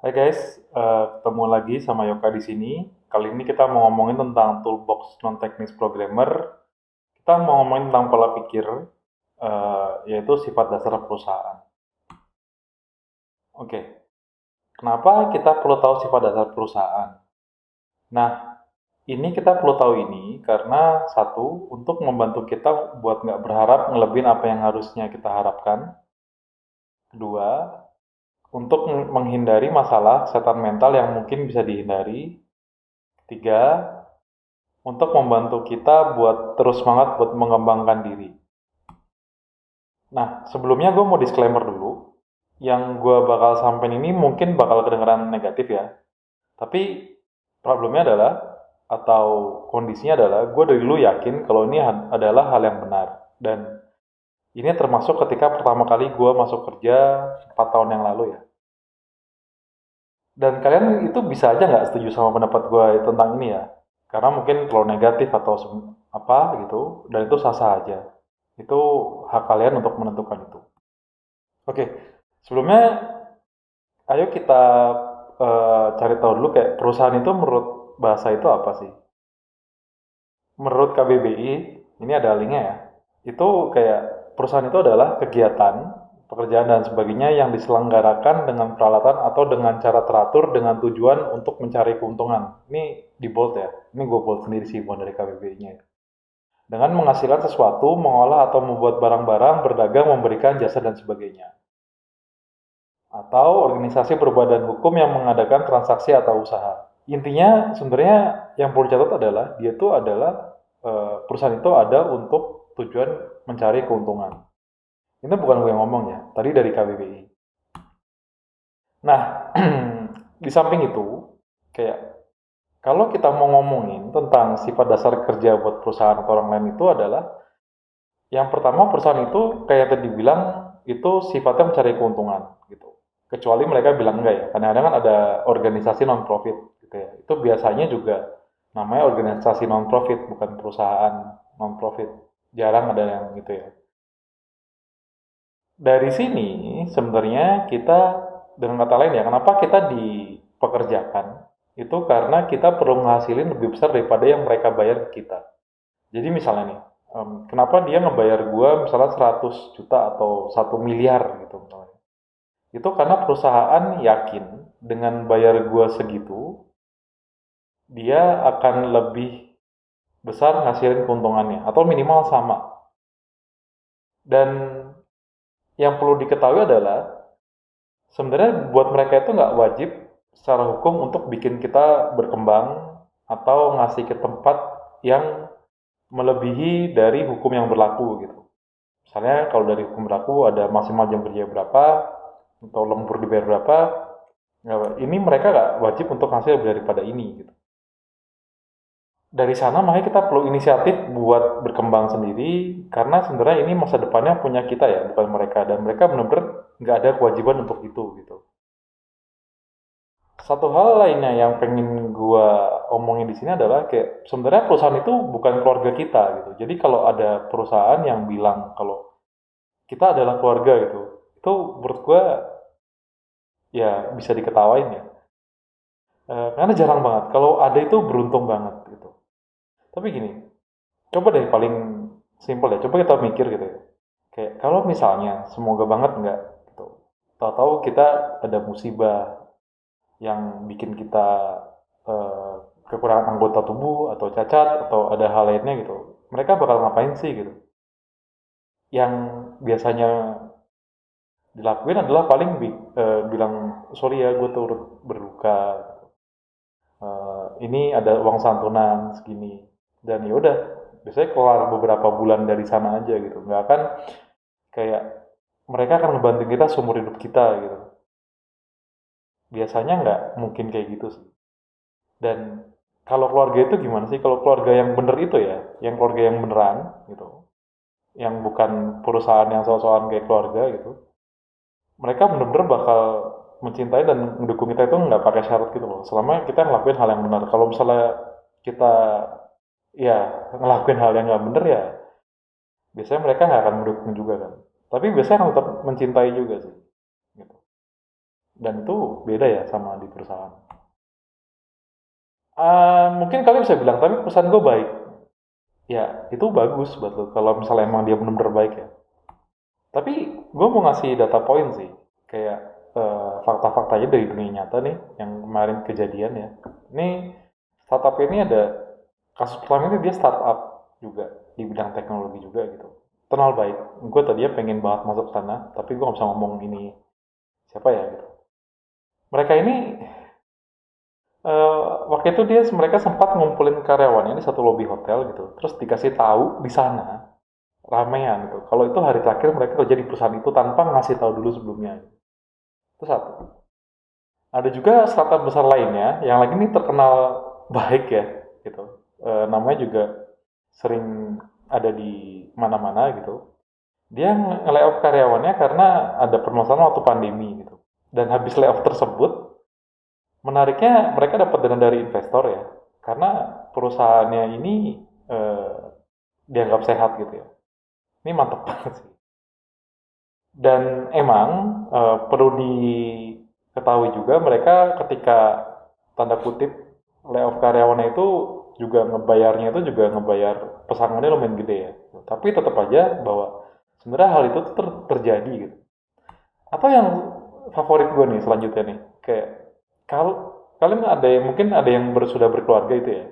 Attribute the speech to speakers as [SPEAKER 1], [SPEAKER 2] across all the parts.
[SPEAKER 1] Hai guys, ketemu lagi sama Yoka di sini. Kali ini kita mau ngomongin tentang toolbox non-teknis programmer. Kita mau ngomongin tentang pola pikir, yaitu sifat dasar perusahaan. Oke, kenapa kita perlu tahu sifat dasar perusahaan? Nah, ini kita perlu tahu ini karena satu, untuk membantu kita buat nggak berharap ngelebihin apa yang harusnya kita harapkan. Kedua, untuk menghindari masalah kesehatan mental yang mungkin bisa dihindari. Ketiga, untuk membantu kita buat terus semangat buat mengembangkan diri. Nah, sebelumnya gue mau disclaimer dulu. Yang gue bakal sampaikan ini mungkin bakal kedengeran negatif ya. Tapi problemnya adalah, atau kondisinya adalah, gue dari dulu yakin kalau ini adalah hal yang benar. Dan ini termasuk ketika pertama kali gue masuk kerja 4 tahun yang lalu ya. Dan kalian itu bisa aja nggak setuju sama pendapat gue tentang ini ya. Karena mungkin kalau negatif atau apa gitu, dan itu sah-sah aja. Itu hak kalian untuk menentukan itu. Oke, sebelumnya ayo kita cari tahu dulu kayak perusahaan itu menurut bahasa itu apa sih? Menurut KBBI, ini ada linknya ya. Itu kayak perusahaan itu adalah kegiatan, pekerjaan dan sebagainya yang diselenggarakan dengan peralatan atau dengan cara teratur dengan tujuan untuk mencari keuntungan. Ini di bold ya. Ini gue bold sendiri sih bukan dari KBBI-nya ya. Dengan menghasilkan sesuatu, mengolah atau membuat barang-barang, berdagang, memberikan jasa dan sebagainya. Atau organisasi berbadan hukum yang mengadakan transaksi atau usaha. Intinya sebenarnya yang perlu dicatat adalah dia itu adalah perusahaan itu ada untuk tujuan mencari keuntungan. Ini bukan gue yang ngomong ya, tadi dari KBBI. Nah, di samping itu, kayak kalau kita mau ngomongin tentang sifat dasar kerja buat perusahaan atau orang lain itu adalah yang pertama perusahaan itu kayak tadi bilang itu sifatnya mencari keuntungan gitu. Kecuali mereka bilang enggak ya. Kadang-kadang kan ada organisasi non profit gitu ya. Itu biasanya juga namanya organisasi non profit bukan perusahaan non profit. Jarang ada yang gitu ya. Dari sini sebenarnya kita dengan kata lain ya, kenapa kita dipekerjakan itu karena kita perlu menghasilin lebih besar daripada yang mereka bayar ke kita. Jadi misalnya nih, kenapa dia ngebayar gua misalnya 100 juta atau 1 miliar gitu misalnya. Itu karena perusahaan yakin dengan bayar gua segitu, dia akan lebih besar ngasilin keuntungannya atau minimal sama. Dan yang perlu diketahui adalah sebenarnya buat mereka itu nggak wajib secara hukum untuk bikin kita berkembang atau ngasih ke tempat yang melebihi dari hukum yang berlaku gitu. Misalnya kalau dari hukum berlaku ada maksimal jam kerja berapa, atau lembur dibayar berapa, ini mereka nggak wajib untuk ngasih lebih daripada ini gitu. Dari sana makanya kita perlu inisiatif buat berkembang sendiri, karena sebenarnya ini masa depannya punya kita ya, bukan mereka. Dan mereka benar-benar nggak ada kewajiban untuk itu gitu. Satu hal lainnya yang pengen gua omongin di sini adalah kayak sebenarnya perusahaan itu bukan keluarga kita gitu. Jadi kalau ada perusahaan yang bilang kalau kita adalah keluarga gitu, itu menurut gua ya bisa diketawain ya. Karena jarang banget. Kalau ada itu beruntung banget gitu. Tapi gini, coba deh paling simpel ya. Coba kita mikir gitu ya. Kayak kalau misalnya semoga banget enggak gitu. Tahu-tahu kita ada musibah yang bikin kita eh, kekurangan anggota tubuh atau cacat atau ada hal lainnya gitu. Mereka bakal ngapain sih gitu? Yang biasanya dilakuin adalah paling bilang sorry ya gue turut berduka. Ini ada uang santunan segini dan ya udah biasanya keluar beberapa bulan dari sana aja gitu, nggak akan kayak mereka akan ngebantu kita seumur hidup kita gitu. Biasanya nggak mungkin kayak gitu sih. Dan kalau keluarga itu gimana sih? Kalau keluarga yang bener itu ya, yang keluarga yang beneran gitu, yang bukan perusahaan yang soal-soalan kayak keluarga gitu, mereka bener-bener bakal mencintai dan mendukung kita itu nggak pakai syarat gitu loh. Selama kita ngelakuin hal yang benar. Kalau misalnya kita ya ngelakuin hal yang nggak bener ya biasanya mereka nggak akan mendukung juga kan, tapi biasanya akan tetap mencintai juga sih gitu. Dan itu beda ya sama di perusahaan. Mungkin kalian bisa bilang, tapi perusahaan gue baik. Ya, itu bagus buat lo. Kalau misalnya emang dia benar-benar baik ya. Tapi gue mau ngasih data point sih. Kayak fakta-faktanya dari dunia nyata nih, yang kemarin kejadian ya. Ini startup ini ada, kasus pertama ini dia startup juga, di bidang teknologi juga gitu. Kenal baik. Gue tadinya pengen banget masuk sana, tapi gue gak bisa ngomong ini siapa ya gitu. Mereka ini waktu itu mereka sempat ngumpulin karyawannya di satu lobi hotel gitu. Terus dikasih tahu di sana ramean gitu. Kalau itu hari terakhir mereka kerja di perusahaan itu tanpa ngasih tahu dulu sebelumnya. Itu satu. Ada juga startup besar lainnya yang lagi ini terkenal baik ya gitu. Namanya juga sering ada di mana-mana gitu. Dia nge-layoff karyawannya karena ada permasalahan waktu pandemi gitu. Dan habis layoff tersebut, menariknya mereka dapat dana dari investor ya. Karena perusahaannya ini eh, dianggap sehat gitu ya. Ini mantap banget sih. Dan emang perlu diketahui juga mereka ketika tanda kutip layoff karyawannya itu juga ngebayarnya itu juga ngebayar pesangonnya lumayan gede ya. Tapi tetap aja bahwa sebenarnya hal itu tuh terjadi gitu. Apa yang favorit gue nih selanjutnya nih? Kayak kalau kalian ada yang mungkin ada yang sudah berkeluarga itu ya.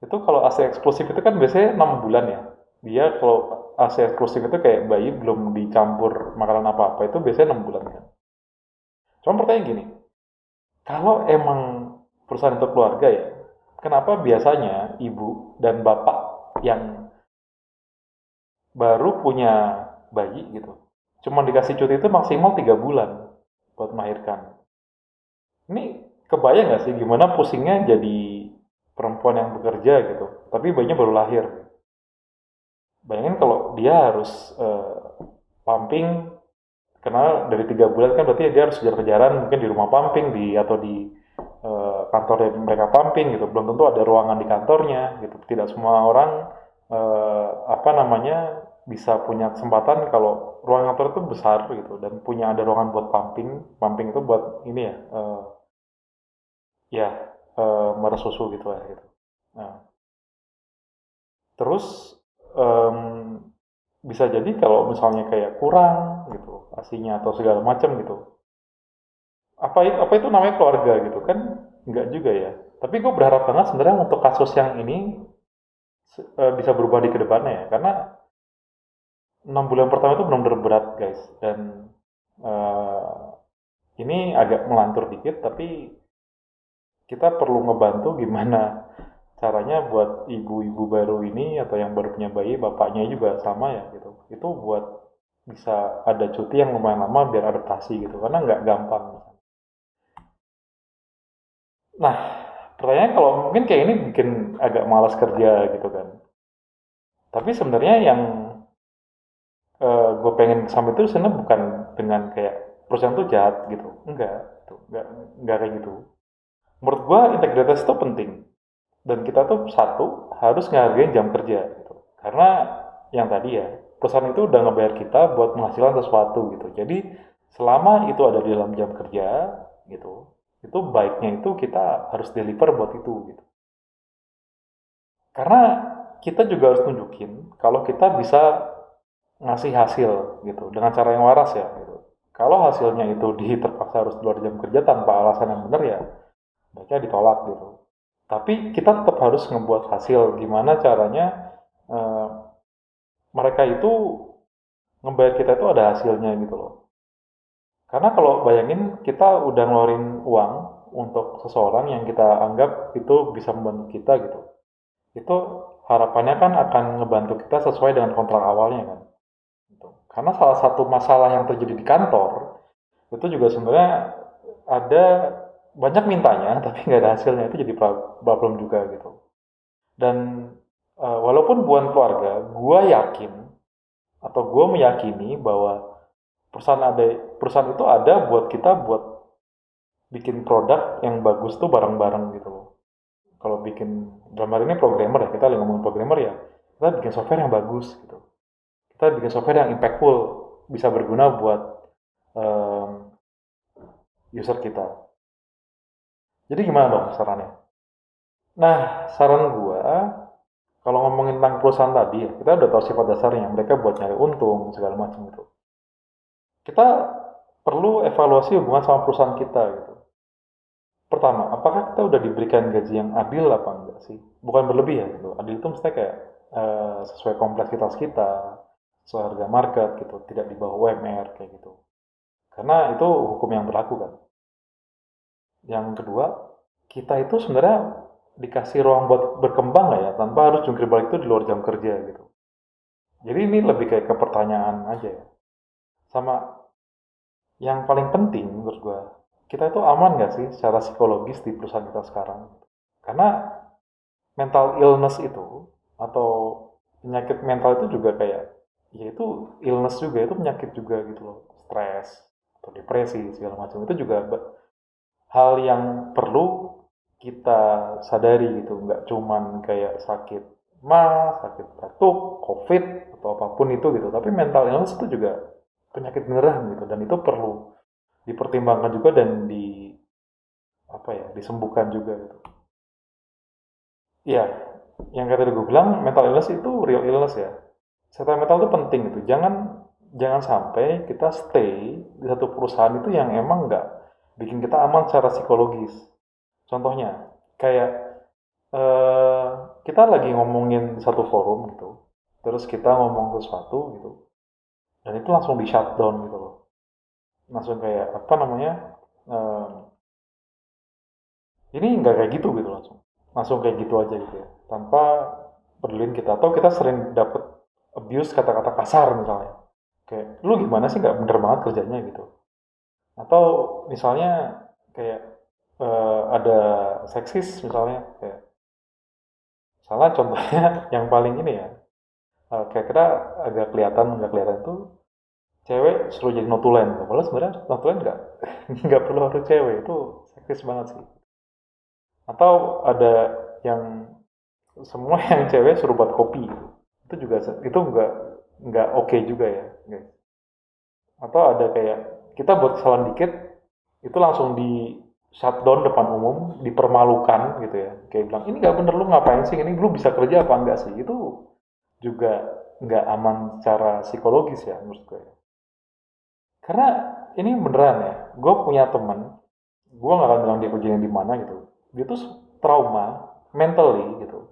[SPEAKER 1] Itu kalau AC eksklusif itu kan biasanya 6 bulan ya. Dia kalau AC eksklusif itu kayak bayi belum dicampur makanan apa-apa itu biasanya 6 bulan kan. Cuma pertanyaan gini, kalau emang perusahaan untuk keluarga ya, kenapa biasanya ibu dan bapak yang baru punya bayi gitu, cuma dikasih cuti itu maksimal 3 bulan buat melahirkan. Ini kebayang nggak sih gimana pusingnya jadi perempuan yang bekerja gitu, tapi bayinya baru lahir. Bayangin kalau dia harus pumping, karena dari 3 bulan kan berarti dia harus kejar-kejaran mungkin di rumah pumping atau di kantor yang mereka pumping gitu. Belum tentu ada ruangan di kantornya gitu. Tidak semua orang apa namanya bisa punya kesempatan kalau ruang kantor itu besar gitu dan punya ada ruangan buat pumping. Pumping itu buat ini ya, ya merah susu gitu ya gitu. Nah, terus em, bisa jadi kalau misalnya kayak kurang gitu asinya atau segala macam gitu. Apa itu namanya keluarga gitu kan? Enggak juga ya. Tapi gue berharap banget sebenarnya untuk kasus yang ini bisa berubah di kedepannya ya. Karena 6 bulan pertama itu benar-benar berat guys. Dan eh, ini agak melantur dikit tapi kita perlu ngebantu gimana caranya buat ibu-ibu baru ini atau yang baru punya bayi, bapaknya juga sama ya gitu. Itu buat bisa ada cuti yang lumayan lama biar adaptasi gitu. Karena nggak gampang. Nah, pertanyaan kalau mungkin kayak ini bikin agak malas kerja gitu kan. Tapi sebenarnya yang gue pengen sampai itu sebenarnya bukan dengan kayak perusahaan tuh jahat gitu. Enggak kayak gitu. Menurut gue integritas itu penting. Dan kita tuh satu harus ngehargain jam kerja gitu. Karena yang tadi ya, perusahaan itu udah ngebayar kita buat menghasilkan sesuatu gitu. Jadi selama itu ada di dalam jam kerja gitu, itu baiknya itu kita harus deliver buat itu gitu. Karena kita juga harus tunjukin kalau kita bisa ngasih hasil gitu dengan cara yang waras ya gitu. Kalau hasilnya itu terpaksa harus keluar jam kerja tanpa alasan yang benar ya, baiknya ditolak gitu. Tapi kita tetap harus ngebuat hasil. Gimana caranya eh, mereka itu ngebayar kita itu ada hasilnya gitu loh. Karena kalau bayangin kita udah ngeluarin uang untuk seseorang yang kita anggap itu bisa membantu kita gitu. Itu harapannya kan akan ngebantu kita sesuai dengan kontrak awalnya kan. Gitu. Karena salah satu masalah yang terjadi di kantor itu juga sebenarnya ada banyak mintanya tapi nggak ada hasilnya, itu jadi problem juga gitu. Dan walaupun bukan keluarga, gue yakin atau gue meyakini bahwa perusahaan itu ada buat kita buat bikin produk yang bagus tuh bareng-bareng gitu loh. Kalau bikin dalam hari ini programmer ya, kita lagi ngomong programmer ya, kita bikin software yang bagus gitu. Kita bikin software yang impactful, bisa berguna buat um, user kita. Jadi gimana dong sarannya? Nah, saran gua kalau ngomongin tentang perusahaan tadi ya, kita udah tahu sifat dasarnya, mereka buat nyari untung segala macam itu. Kita perlu evaluasi hubungan sama perusahaan kita gitu. Pertama, apakah kita udah diberikan gaji yang adil apa enggak sih? Bukan berlebih ya gitu. Adil itu mesti kayak sesuai kompleksitas kita, sesuai harga market gitu, tidak di bawah UMR kayak gitu. Karena itu hukum yang berlaku kan. Yang kedua, kita itu sebenarnya dikasih ruang buat berkembang nggak ya, tanpa harus jungkir balik itu di luar jam kerja gitu. Jadi ini lebih kayak ke pertanyaan aja ya. Sama yang paling penting menurut gua, kita itu aman nggak sih secara psikologis di perusahaan kita sekarang? Karena mental illness itu atau penyakit mental itu juga kayak ya itu illness juga itu penyakit juga gitu loh, stres atau depresi segala macam itu juga hal yang perlu kita sadari gitu, nggak cuman kayak sakit sakit batuk, covid atau apapun itu gitu, tapi mental illness itu juga penyakit beneran gitu, dan itu perlu dipertimbangkan juga dan apa ya, disembuhkan juga gitu. Iya, yang kata gue bilang mental illness itu real illness ya. Kesehatan mental itu penting itu. Jangan sampai kita stay di satu perusahaan itu yang emang nggak bikin kita aman secara psikologis. Contohnya, kayak eh, kita lagi ngomongin di satu forum gitu, terus kita ngomong sesuatu gitu, dan itu langsung di shutdown gitu loh. Langsung kayak apa namanya? eh, ini nggak kayak gitu gitu langsung kayak gitu aja gitu ya, tanpa pedulin kita, atau kita sering dapet abuse kata-kata kasar misalnya, kayak lu gimana sih nggak bener banget kerjanya gitu, atau misalnya kayak ada seksis misalnya, kayak salah contohnya yang paling ini ya, kayak kita agak kelihatan tuh cewek suruh jadi notulen gitu. Padahal sebenarnya notulen nggak perlu harus cewek, itu seksis banget sih. Atau ada yang semua yang cewek suruh buat kopi gitu. Itu juga itu nggak oke juga ya, guys. Atau ada kayak kita buat kesalahan dikit itu langsung di shutdown depan umum, dipermalukan gitu ya. Kayak bilang ini nggak bener, lu ngapain sih ini, lu bisa kerja apa enggak sih? Itu juga nggak aman secara psikologis ya menurut gue. Karena ini beneran ya, gue punya temen, gue nggak akan bilang dia kerjanya di mana gitu. Dia tuh trauma mentally gitu,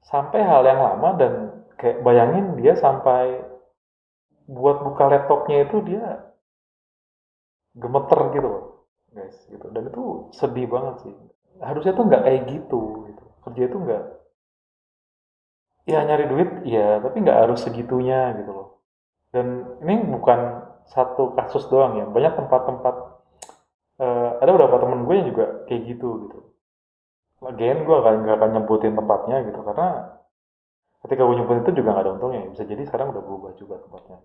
[SPEAKER 1] sampai hal yang lama, dan kayak bayangin dia sampai buat buka laptopnya itu dia gemeter gitu loh guys gitu, dan itu sedih banget sih. Harusnya tuh nggak kayak gitu. Kerja itu nggak, ya nyari duit ya, tapi nggak harus segitunya gitu loh. Dan ini bukan satu kasus doang ya, banyak tempat-tempat, ada beberapa temen gue yang juga kayak gitu. Lagian gue nggak akan nyebutin tempatnya gitu, karena ketika gue nyebutin itu juga nggak ada untungnya, bisa jadi sekarang udah berubah juga tempatnya.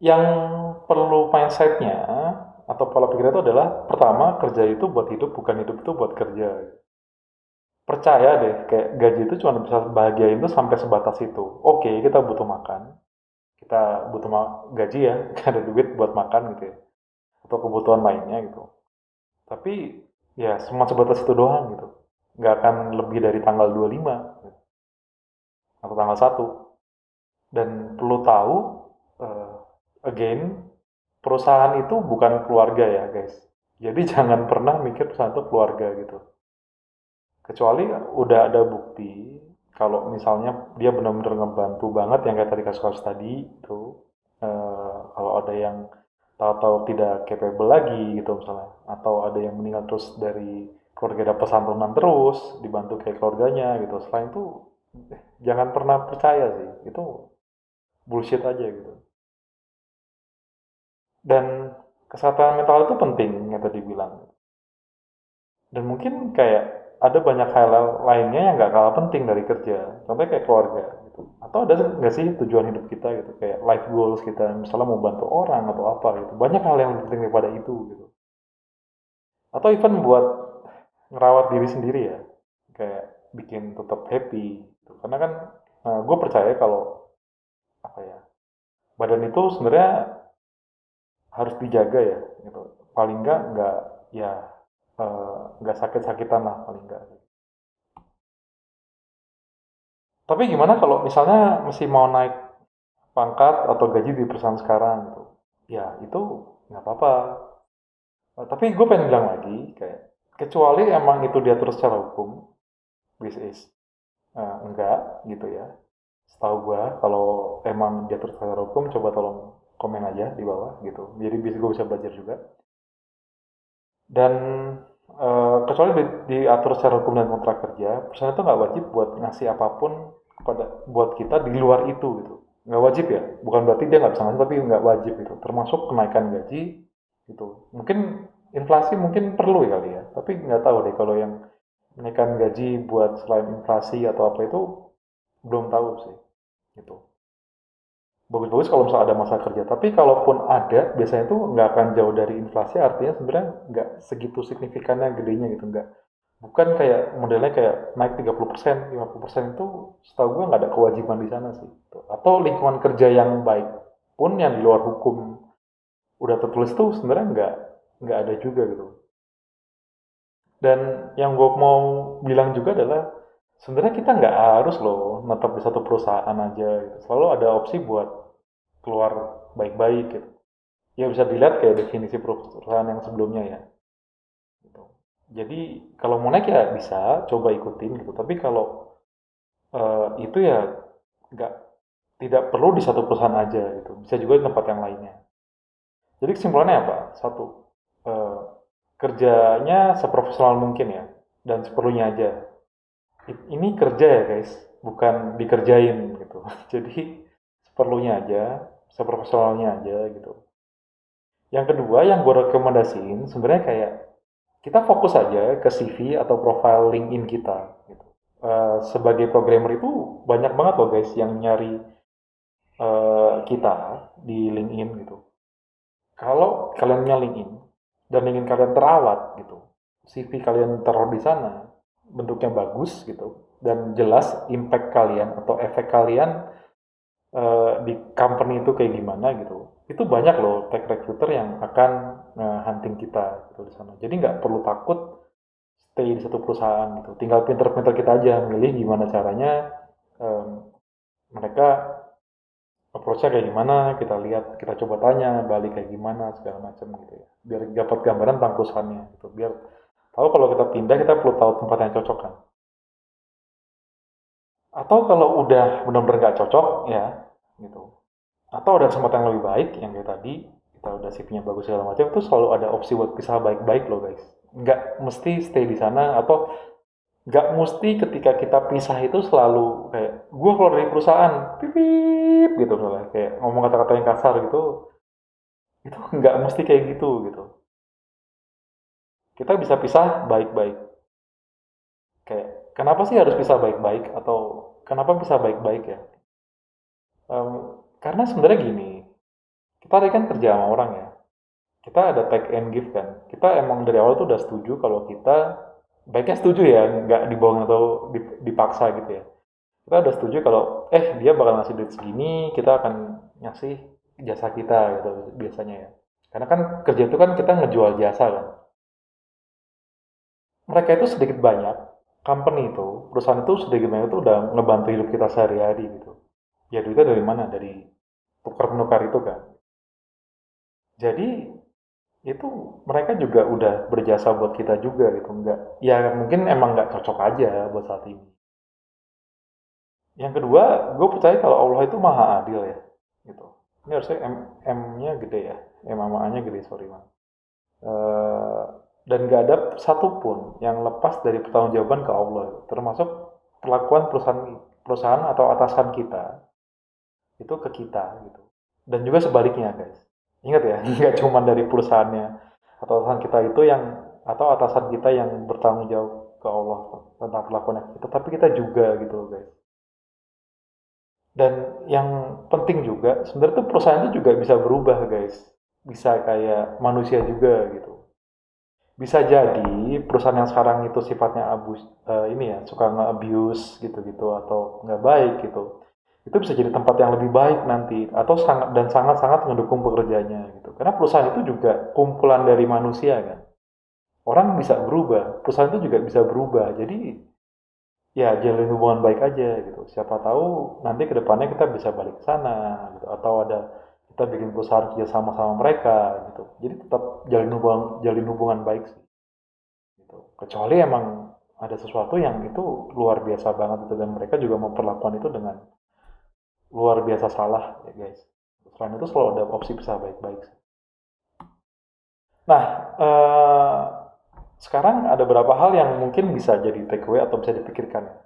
[SPEAKER 1] Yang perlu mindset-nya atau pola pikir itu adalah, pertama, kerja itu buat hidup, bukan hidup itu buat kerja. Percaya deh, kayak gaji itu cuma bisa bahagiain itu sampai sebatas itu. Oke, kita butuh makan, kita butuh gaji ya, ada duit buat makan gitu ya, atau kebutuhan lainnya gitu. Tapi ya cuma sebatas itu doang gitu. Nggak akan lebih dari tanggal 25 gitu, atau tanggal 1. Dan perlu tahu, eh, again, perusahaan itu bukan keluarga ya guys. Jadi jangan pernah mikir perusahaan itu keluarga gitu. Kecuali udah ada bukti kalau misalnya dia benar-benar ngebantu banget, yang kayak tadi kasus-kasus tadi itu, kalau ada yang tahu-tahu tidak capable lagi gitu misalnya, atau ada yang meninggal terus dari keluarga dapat santunan terus dibantu kayak keluarganya gitu, selain itu jangan pernah percaya sih, itu bullshit aja gitu. Dan kesehatan mental itu penting yang tadi bilang. Dan mungkin kayak ada banyak hal lainnya yang nggak kalah penting dari kerja. Contohnya kayak keluarga gitu. Atau ada nggak sih tujuan hidup kita gitu, kayak life goals kita, misalnya mau bantu orang atau apa gitu. Banyak hal yang lebih penting daripada itu gitu. Atau even buat ngerawat diri sendiri ya, kayak bikin tetap happy gitu. Karena kan gue percaya kalau apa ya, badan itu sebenarnya harus dijaga ya gitu. Paling nggak ya nggak sakit-sakitan lah paling nggak. Tapi gimana kalau misalnya mesti mau naik pangkat atau gaji di perusahaan sekarang gitu? Ya itu nggak apa-apa. Tapi gue pengen bilang lagi kayak kecuali emang itu diatur secara hukum, which is enggak gitu ya. Setahu gue kalau emang diatur secara hukum, coba tolong komen aja di bawah gitu. Jadi gue bisa belajar juga. Dan kecuali diatur secara hukum dan kontrak kerja, perusahaan itu nggak wajib buat ngasih apapun buat kita di luar itu gitu. Nggak wajib ya, bukan berarti dia nggak bisa ngasih, tapi nggak wajib gitu. Termasuk kenaikan gaji gitu. Mungkin inflasi mungkin perlu ya kali ya, tapi nggak tahu deh kalau yang menaikkan gaji buat selain inflasi atau apa itu belum tahu sih gitu. Bagus-bagus kalau misalnya ada masa kerja, tapi kalaupun ada biasanya tuh nggak akan jauh dari inflasi, artinya sebenarnya nggak segitu signifikannya gedenya gitu, nggak, bukan kayak modelnya kayak naik 30%, 50% itu setahu gue nggak ada kewajiban di sana sih gitu. Atau lingkungan kerja yang baik pun yang di luar hukum udah tertulis tuh sebenarnya nggak ada juga gitu. Dan yang gue mau bilang juga adalah sebenarnya kita nggak harus loh netap di satu perusahaan aja gitu. Selalu ada opsi buat keluar baik-baik gitu. Ya bisa dilihat kayak definisi perusahaan yang sebelumnya ya. Gitu. Jadi kalau mau naik ya bisa coba ikutin gitu. Tapi kalau itu ya nggak, tidak perlu di satu perusahaan aja gitu. Bisa juga di tempat yang lainnya. Jadi kesimpulannya apa? Satu, eh, kerjanya seprofesional mungkin ya, dan seperlunya aja. Ini kerja ya guys, bukan dikerjain gitu. Jadi seperlunya aja, seprofesionalnya aja gitu. Yang kedua yang gue rekomendasiin sebenarnya kayak kita fokus aja ke CV atau profile LinkedIn kita gitu. Sebagai programmer itu banyak banget loh guys yang nyari kita di LinkedIn gitu. Kalau kalian punya LinkedIn dan ingin kalian terawat gitu, CV kalian taruh di sana, bentuknya bagus gitu, dan jelas impact kalian atau efek kalian di company itu kayak gimana gitu. Itu banyak loh tech recruiter yang akan hunting kita gitu di sana. Jadi nggak perlu takut stay di satu perusahaan gitu. Tinggal pinter-pinter kita aja milih gimana caranya mereka approach-nya kayak gimana, kita lihat, kita coba tanya, balik kayak gimana, segala macam gitu ya. Biar dapat gambaran tentang perusahaannya gitu. Biar tahu kalau kita pindah, kita perlu tahu tempat yang cocok kan. Atau kalau udah benar-benar nggak cocok ya, gitu. Atau ada kesempatan yang lebih baik, yang kayak tadi, kita udah CV-nya bagus segala macam, itu selalu ada opsi buat pisah baik-baik loh guys. Nggak mesti stay di sana, atau nggak mesti ketika kita pisah itu selalu kayak, gue keluar dari perusahaan, pipip gitu misalnya, kayak ngomong kata-kata yang kasar gitu, itu nggak mesti kayak gitu gitu. Kita bisa pisah baik-baik. Kayak kenapa sih harus pisah baik-baik atau kenapa bisa baik-baik ya? Em, karena sebenarnya gini, kita tadi kan kerja sama orang ya. Kita ada take and give kan. Kita emang dari awal tuh udah setuju kalau kita, baiknya setuju ya, nggak dibohong atau dipaksa gitu ya. Kita udah setuju kalau dia bakal ngasih duit segini, kita akan ngasih jasa kita gitu biasanya ya. Karena kan kerja itu kan kita ngejual jasa kan. Mereka itu sedikit banyak, company itu, perusahaan itu sedikit banyak itu udah ngebantu hidup kita sehari-hari gitu. Ya duitnya dari mana? Dari tukar menukar itu kan. Jadi itu mereka juga udah berjasa buat kita juga gitu. Enggak, ya mungkin emang nggak cocok aja buat saat ini. Yang kedua, gue percaya kalau Allah itu maha adil ya. Gitu. Ini harusnya M-nya gede ya. M-nya gede, sorry bang. Eh, dan gak ada satupun yang lepas dari pertanggungjawaban ke Allah, termasuk perlakuan perusahaan atau atasan kita itu ke kita gitu. Dan juga sebaliknya guys. Ingat ya, nggak cuma dari perusahaannya atau atasan kita itu yang, atau atasan kita yang bertanggung jawab ke Allah tentang perlakuan kita, tapi kita juga gitu loh guys. Dan yang penting juga, sebenarnya tuh perusahaan itu juga bisa berubah guys. Bisa kayak manusia juga gitu. Bisa jadi perusahaan yang sekarang itu sifatnya ini ya, suka nge-abuse gitu-gitu atau nggak baik gitu. itu bisa jadi tempat yang lebih baik nanti atau sangat-sangat mendukung pekerjaannya gitu. Karena perusahaan itu juga kumpulan dari manusia kan. Orang bisa berubah, perusahaan itu juga bisa berubah. Jadi ya jalin hubungan baik aja gitu. Siapa tahu nanti ke depannya kita bisa balik ke sana gitu atau ada kita bikin perusahaan kerja sama mereka gitu. Jadi tetap jalin hubungan baik sih gitu. Kecuali emang ada sesuatu yang itu luar biasa banget itu dan mereka juga memperlakukan itu dengan luar biasa salah ya guys. Selain itu selalu ada opsi bisa baik-baik sih. Nah, sekarang ada beberapa hal yang mungkin bisa jadi takeaway atau bisa dipikirkan ya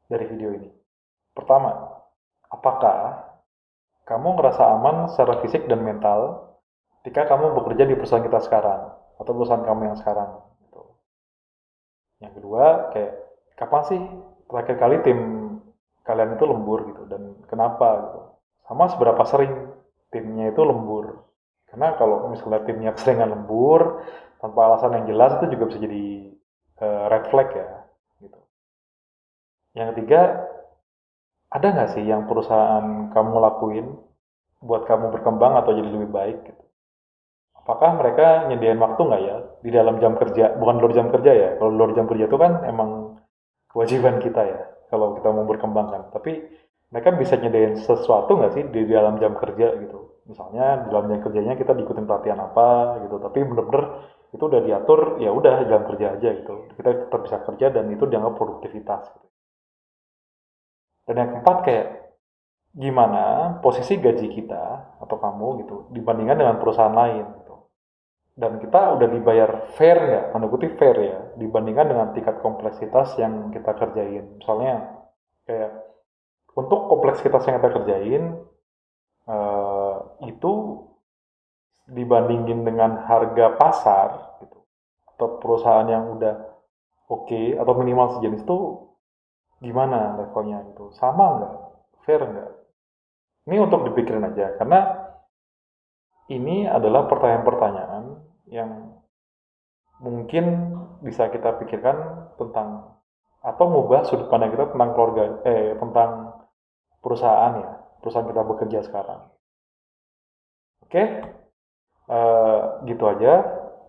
[SPEAKER 1] dari video ini. Pertama, apakah kamu ngerasa aman secara fisik dan mental ketika kamu bekerja di perusahaan kita sekarang atau perusahaan kamu yang sekarang? Gitu. Yang kedua, kayak kapan sih terakhir kali tim kalian itu lembur gitu dan kenapa gitu? Sama seberapa sering timnya itu lembur? Karena kalau misalnya timnya keseringan lembur tanpa alasan yang jelas itu juga bisa jadi red flag ya. Gitu. Yang ketiga, ada nggak sih yang perusahaan kamu lakuin buat kamu berkembang atau jadi lebih baik? Gitu? Apakah mereka nyediain waktu nggak ya di dalam jam kerja? Bukan luar jam kerja ya. Kalau luar jam kerja itu kan emang kewajiban kita ya. Kalau kita mau berkembang kan. Tapi mereka bisa nyediain sesuatu nggak sih di dalam jam kerja gitu? Misalnya di dalam jam kerjanya kita diikutin pelatihan apa gitu. Tapi bener-bener itu udah diatur ya udah jam kerja aja gitu. Kita tetap bisa kerja dan itu dianggap produktivitas. Gitu. Dan yang keempat kayak gimana posisi gaji kita atau kamu gitu dibandingkan dengan perusahaan lain gitu. Dan kita udah dibayar fair nggak, tanda kutip fair ya, dibandingkan dengan tingkat kompleksitas yang kita kerjain. Misalnya kayak untuk kompleksitas yang kita kerjain eh, itu dibandingin dengan harga pasar gitu, atau perusahaan yang udah oke atau minimal sejenis itu gimana levelnya gitu, sama nggak, fair nggak? Ini untuk dipikirin aja karena ini adalah pertanyaan-pertanyaan yang mungkin bisa kita pikirkan tentang atau mengubah sudut pandang kita tentang keluarga tentang perusahaan ya, perusahaan kita bekerja sekarang. Oke, gitu aja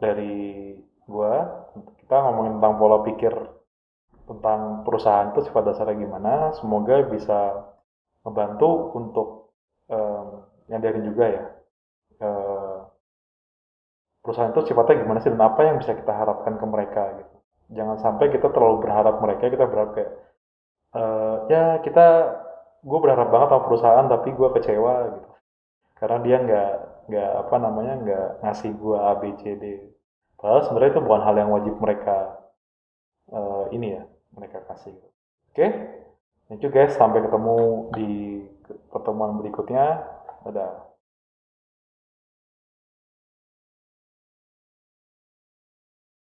[SPEAKER 1] dari gua. Kita ngomongin tentang pola pikir tentang perusahaan itu sifat dasarnya gimana. Semoga bisa membantu untuk nyadarin juga ya eh, perusahaan itu sifatnya gimana sih dan apa yang bisa kita harapkan ke mereka gitu. Jangan sampai kita terlalu berharap mereka, kita berharap kayak ya gue berharap banget sama perusahaan tapi gue kecewa gitu. Karena dia nggak apa namanya nggak ngasih gue A B C D. Padahal sebenarnya itu bukan hal yang wajib mereka ini ya mereka kasih. Oke, thank you guys. Sampai ketemu di pertemuan berikutnya. Dadah.